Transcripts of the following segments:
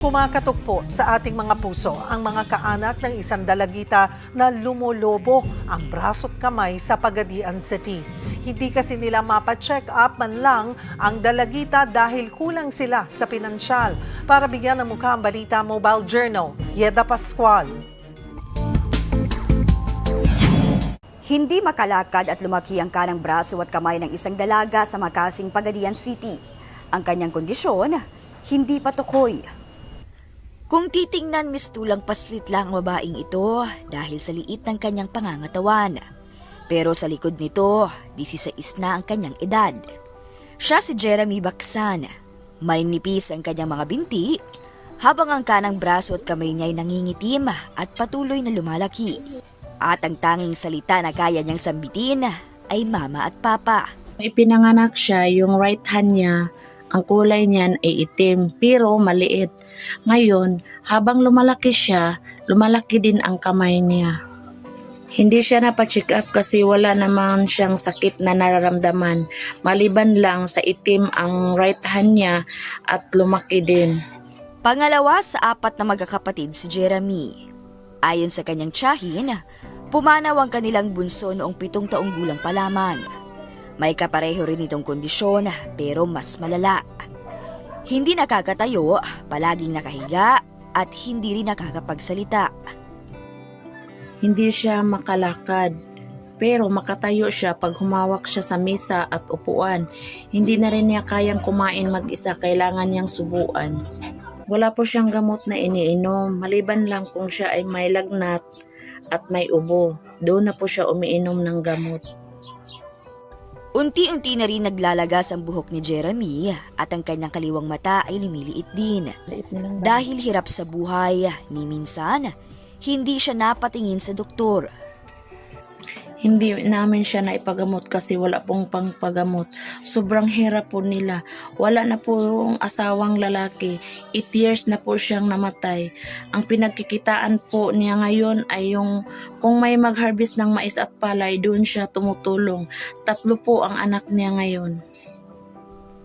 Kumakatok po sa ating mga puso ang mga kaanak ng isang dalagita na lumolobo ang braso't kamay sa Pagadian City. Hindi kasi nila mapa-check up man lang ang dalagita dahil kulang sila sa pinansyal. Para bigyan ng mukha ang balita, Mobile Journal, Yeda Pascual. Hindi makalakad at lumaki ang kanang braso at kamay ng isang dalaga sa Makasing, Pagadian City. Ang kanyang kondisyon, hindi patukoy. Kung titingnan, mistulang paslit lang ang babaeng ito dahil sa liit ng kanyang pangangatawan. Pero sa likod nito, 16 na ang kanyang edad. Siya si Jeremy Bacsan. Maninipis ang kanyang mga binti, habang ang kanang braso at kamay niya ay nangingitim at patuloy na lumalaki. At ang tanging salita na kaya niyang sambitin ay mama at papa. Ipinanganak siya, yung right hand niya, ang kulay niyan ay itim pero maliit. Ngayon, habang lumalaki siya, lumalaki din ang kamay niya. Hindi siya napacheck up kasi wala naman siyang sakit na nararamdaman. Maliban lang sa itim ang right hand niya at lumaki din. Pangalawa sa 4 na magkakapatid si Jeremy. Ayon sa kanyang tiyahin, pumanaw ang kanilang bunso noong 7 taong gulang pa lamang. May kapareho rin itong kondisyon pero mas malala. Hindi nakakatayo, palaging nakahiga at hindi rin nakakapagsalita. Hindi siya makalakad pero makatayo siya pag humawak siya sa mesa at upuan. Hindi na rin niya kayang kumain mag-isa, kailangan niyang subuan. Wala po siyang gamot na iniinom, maliban lang kung siya ay may lagnat at may ubo. Doon na po siya umiinom ng gamot. Unti-unti na rin naglalagas ang buhok ni Jeremy at ang kanyang kaliwang mata ay lumiliit din. Dahil hirap sa buhay, ni minsan, hindi siya napatingin sa doktor. Hindi namin siya naipagamot kasi wala pong pangpagamot. Sobrang hirap po nila. Wala na po yung asawang lalaki. 8 years na po siyang namatay. Ang pinagkikitaan po niya ngayon ay yung kung may mag-harvest ng mais at palay, doon siya tumutulong. 3 po ang anak niya ngayon.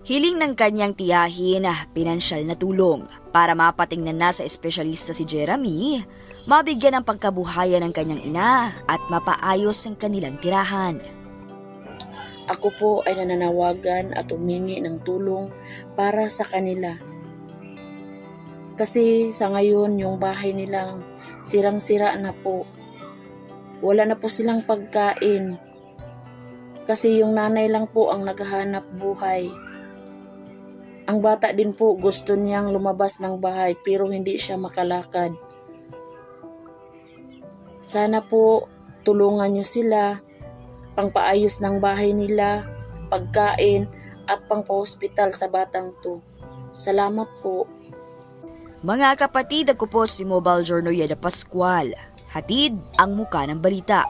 Hiling ng kanyang tiyahin, pinansyal na tulong para mapatingnan na sa espesyalista si Jeremy, mabigyan ng pangkabuhayan ng kanyang ina at mapaayos ang kanilang tirahan. Ako po ay nananawagan at humingi ng tulong para sa kanila. Kasi sa ngayon yung bahay nilang sirang-sira na po. Wala na po silang pagkain. Kasi yung nanay lang po ang naghahanap buhay. Ang bata din po gusto niyang lumabas ng bahay pero hindi siya makalakad. Sana po tulungan niyo sila, pangpaayos ng bahay nila, pagkain at pangpa-hospital sa batang to. Salamat po. Mga kapatid, ako po si Mobile Journal Yeda Pascual. Hatid ang muka ng balita.